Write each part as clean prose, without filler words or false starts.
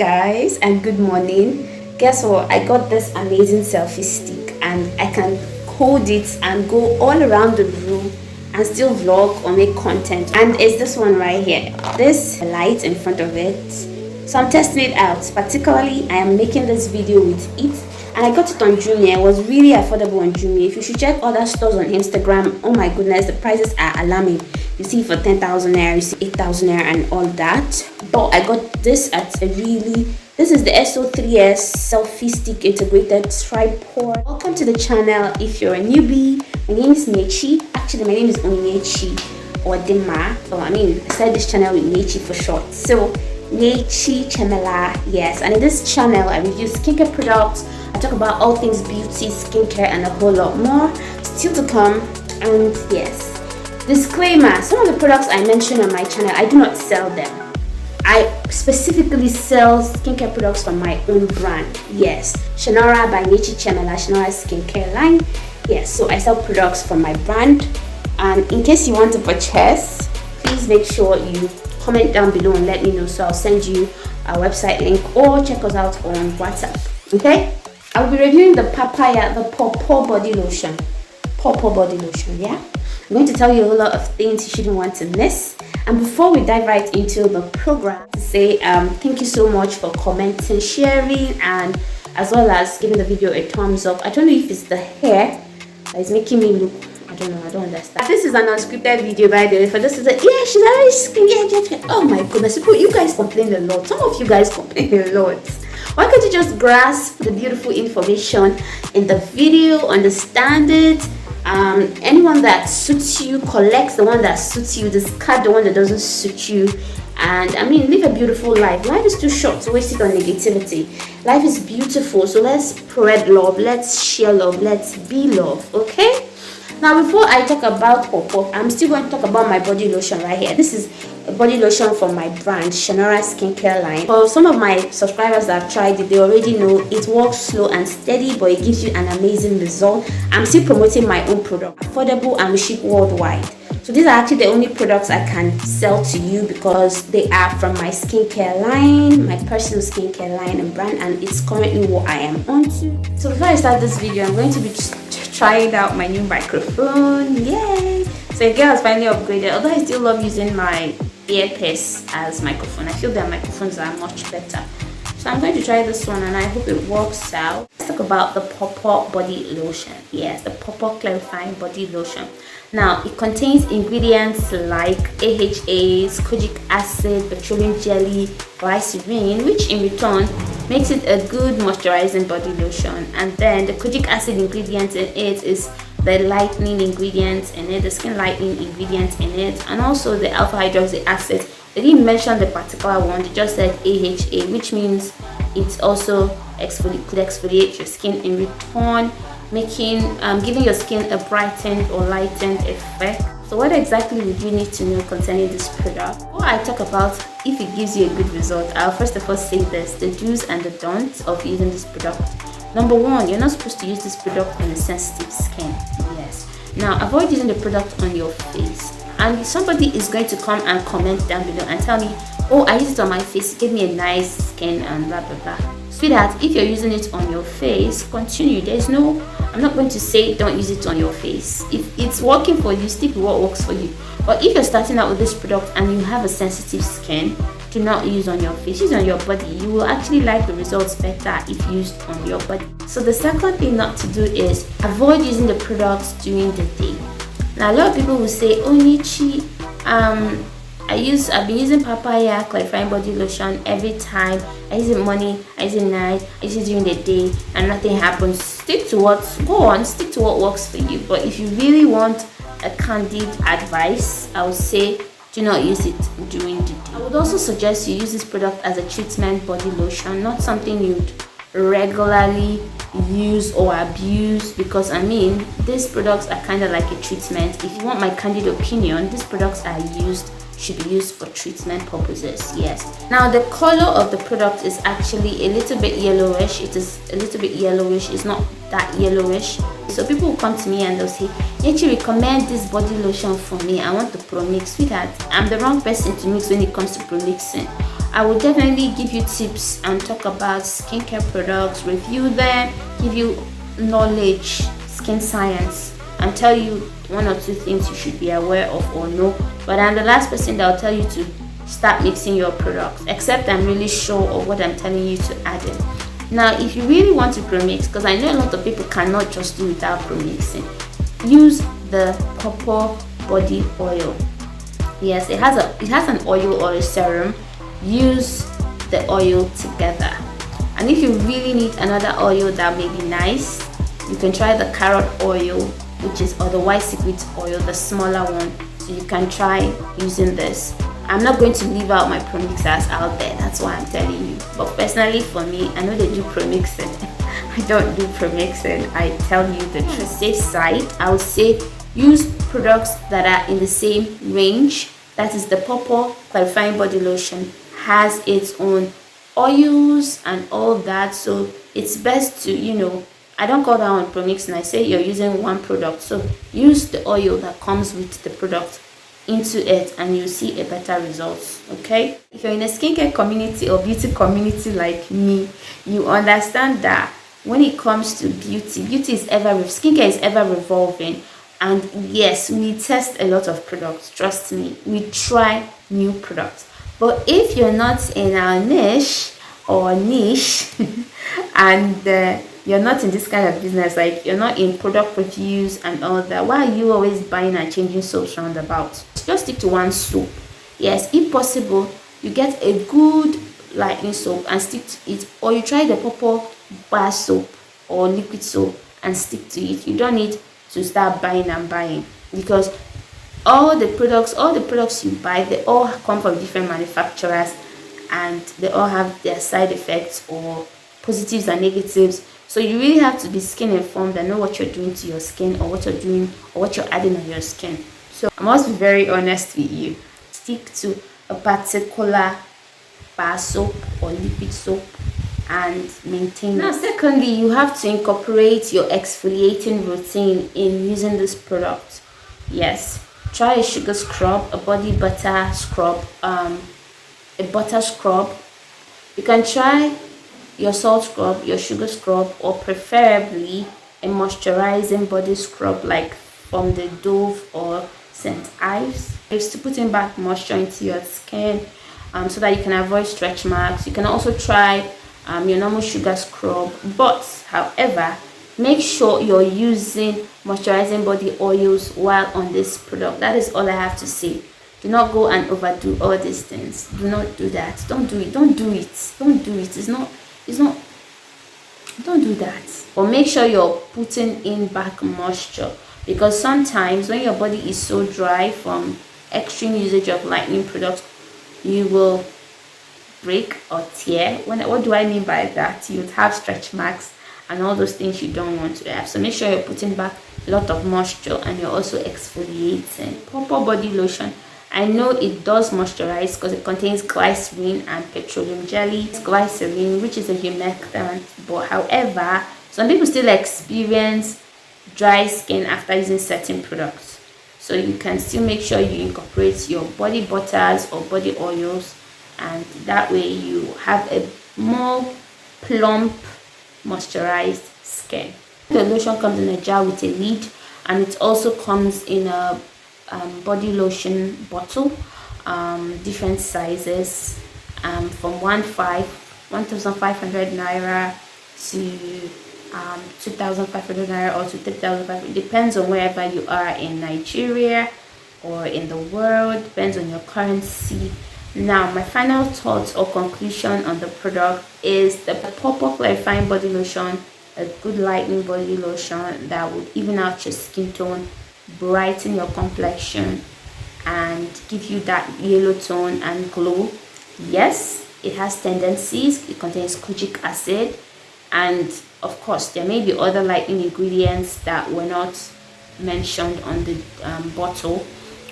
guys, and good morning. Guess what? I got this amazing selfie stick and I can hold it and go all around the room and still vlog or make content. And it's this one right here, this light in front of it. So I'm testing it out. Particularly, I am making this video with it, and I got it on Jumia. It was really affordable on Jumia. If you should check other stores on Instagram, oh my goodness, the prices are alarming. You see for 10,000 naira, you see 8,000 naira and all that. But I got this at a this is the SO3S selfie stick integrated tripod. Welcome to the channel. If you're a newbie, my name is Nyechi. Actually, my name is Nyechi or Dima. So I started this channel with Nyechi for short. So Nyechi, Chiemela, yes. And in this channel, I review skincare products. I talk about all things beauty, skincare, and a whole lot more. Still to come. And yes, disclaimer: some of the products I mention on my channel, I do not sell them. I specifically sell skincare products from my own brand. Yes, Shonora by Nyechi Chiemela, Shonora skincare line. Yes, so I sell products from my brand. And in case you want to purchase, please make sure you comment down below and let me know, so I'll send you our website link or check us out on WhatsApp. Okay, I'll be reviewing the Paw Paw body lotion. Paw Paw body lotion, yeah. I'm going to tell you a whole lot of things you shouldn't want to miss. And before we dive right into the program, to say thank you so much for commenting, sharing, and as well as giving the video a thumbs up. I don't know if it's the hair that is making me look, I don't know, I don't understand. This is an unscripted video, by the way. For this is a, yeah, she's very skinny. Oh my goodness, you guys complain a lot. Some of you guys complain a lot. Why can't you just grasp the beautiful information in the video, understand it? Anyone that suits you, collect the one that suits you, discard the one that doesn't suit you, and live a beautiful life. Life is too short to waste it on negativity. Life is beautiful, so let's spread love, let's share love, let's be love. Okay, now before I talk about Paw Paw, I'm still going to talk about my body lotion right here. This is a body lotion from my brand Shonora skincare line. For some of my subscribers that have tried it, they already know it works slow and steady, but it gives you an amazing result. I'm still promoting my own product, affordable, and we ship worldwide. So these are actually the only products I can sell to you because they are from my skincare line, my personal skincare line and brand, and it's currently what I am onto. So before I start this video, I'm going to be trying out my new microphone. Yay! So the girl has finally upgraded, although I still love using my earpiece as microphone. I feel that microphones are much better. So I'm going to try this one and I hope it works out. Let's talk about the Paw Paw body lotion. Yes, the Paw Paw clarifying body lotion. Now, it contains ingredients like AHAs, kojic acid, petroleum jelly, glycerin, which in return makes it a good moisturizing body lotion. And then the kojic acid ingredients in it is the lightening ingredients in it, the skin lightening ingredients in it, and also the alpha hydroxy acid. They didn't mention the particular one, they just said AHA, which means it also could exfoliate your skin in return, making giving your skin a brightened or lightened effect. So what exactly would you need to know concerning this product? Before I talk about if it gives you a good result, I'll first of all say this: the do's and the don'ts of using this product. Number one, you're not supposed to use this product on a sensitive skin. Yes. Now, avoid using the product on your face. And somebody is going to come and comment down below and tell me, oh, I used it on my face, it gave me a nice skin and blah blah blah. Sweetheart, if you're using it on your face, continue. I'm not going to say don't use it on your face. If it's working for you, stick with what works for you. But if you're starting out with this product and you have a sensitive skin, do not use on your face, use on your body. You will actually like the results better if used on your body. So the second thing not to do is avoid using the products during the day. Now a lot of people will say, oh Nyechi, I've been using papaya clarifying body lotion every time. I use it morning, I use it night, I use it during the day, and nothing happens. Stick to what works for you. But if you really want a candid advice, I would say do not use it during the day. I would also suggest you use this product as a treatment body lotion, not something you'd regularly use or abuse, because these products are kind of like a treatment. If you want my candid opinion, these products should be used for treatment purposes. Yes. Now the color of the product is actually a little bit yellowish. It is a little bit yellowish. It's not that yellowish. So people will come to me and they'll say, Nyechi, recommend this body lotion for me. I want to pro-mix. Sweetheart, I'm the wrong person to mix when it comes to pro-mixing. I will definitely give you tips and talk about skincare products, review them, give you knowledge, skin science, and tell you one or two things you should be aware of or know. But I'm the last person that will tell you to start mixing your products, except I'm really sure of what I'm telling you to add in. Now, if you really want to premix, because I know a lot of people cannot just do without premixing, use the Paw Paw body oil. Yes, it has an oil or a serum. Use the oil together. And if you really need another oil that may be nice, you can try the carrot oil, which is, or the white secret oil, the smaller one. So you can try using this. I'm not going to leave out my premixers out there, that's why I'm telling you. But personally for me, I know they do premixing. I don't do premixing, I tell you the truth. Safe side, I would say use products that are in the same range. That is, the Paw Paw clarifying body lotion has its own oils and all that, so it's best to, you know, I don't call that one premixing, I say you're using one product. So use the oil that comes with the product into it and you'll see a better results. Okay, if you're in a skincare community or beauty community like me, you understand that when it comes to beauty is skincare is ever revolving. And yes, we test a lot of products, trust me, we try new products. But if you're not in our niche and you're not in this kind of business, like you're not in product reviews and all that, why are you always buying and changing soaps roundabout? Just stick to one soap. Yes, if possible, you get a good lightening soap and stick to it, or you try the Paw Paw bar soap or liquid soap and stick to it. You don't need to start buying, because all the products you buy, they all come from different manufacturers and they all have their side effects or positives and negatives. So you really have to be skin informed and know what you're doing to your skin, or what you're doing or what you're adding on your skin. So I must be very honest with you, stick to a particular bar soap or liquid soap and maintain. Now secondly, you have to incorporate your exfoliating routine in using this product. Yes, try a sugar scrub, a body butter scrub, a butter scrub. You can try your salt scrub, your sugar scrub, or preferably a moisturizing body scrub like from the Dove or St. Ives. It's to putting back moisture into your skin so that you can avoid stretch marks. You can also try your normal sugar scrub, but however, make sure you're using moisturizing body oils while on this product. That is all I have to say. Do not go and overdo all these things. Do not do that. Don't do it. Don't do it. Don't do it. It's not, don't do that. But make sure you're putting in back moisture, because sometimes when your body is so dry from extreme usage of lightening products, you will break or tear. What do I mean by that? You would have stretch marks and all those things you don't want to have. So make sure you're putting back a lot of moisture and you're also exfoliating. Paw Paw body lotion, I know it does moisturize because it contains glycerin and petroleum jelly. It's glycerin, which is a humectant, but however, some people still experience dry skin after using certain products. So you can still make sure you incorporate your body butters or body oils, and that way you have a more plump, moisturized skin. The lotion comes in a jar with a lid, and it also comes in a body lotion bottle, different sizes, from 1,500 naira to 2,500 naira or to 3,500. Depends on wherever you are in Nigeria or in the world, depends on your currency. Now, my final thoughts or conclusion on the product is the Paw Paw clarifying body lotion, a good lightening body lotion that would even out your skin tone, brighten your complexion, and give you that yellow tone and glow. Yes, it has tendencies. It contains kojic acid, and of course there may be other lightening ingredients that were not mentioned on the bottle,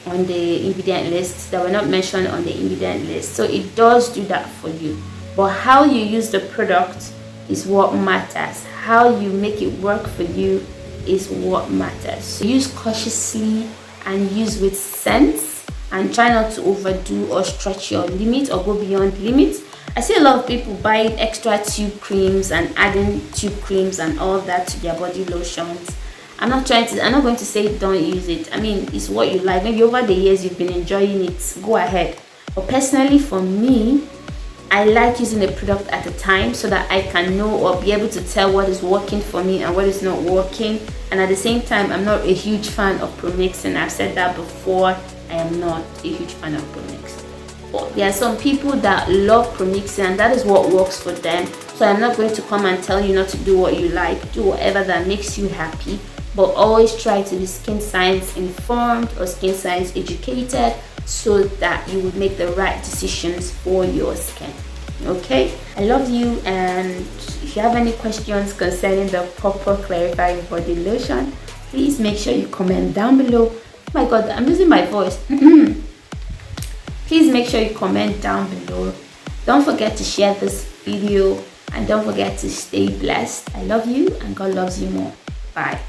on the ingredient list, that were not mentioned on the ingredient list. So it does do that for you, but how you use the product is what matters. How you make it work for you is what matters. So use cautiously and use with sense, and try not to overdo or stretch your limit or go beyond limits. I see a lot of people buying extra tube creams and adding tube creams and all that to their body lotions. I'm not going to say don't use it. I mean, it's what you like. Maybe over the years you've been enjoying it, go ahead. But personally for me, I like using a product at a time so that I can know or be able to tell what is working for me and what is not working. And at the same time, I'm not a huge fan of premixing. I've said that before. I am not a huge fan of premixing. But there are some people that love premixing and that is what works for them. So I'm not going to come and tell you not to do what you like. Do whatever that makes you happy. But always try to be skin science informed or skin science educated so that you would make the right decisions for your skin. Okay, I love you, and if you have any questions concerning the Paw Paw clarifying body lotion, please make sure you comment down below. Oh my god, I'm losing my voice. Please make sure you comment down below. Don't forget to share this video and don't forget to stay blessed. I love you and God loves you more. Bye.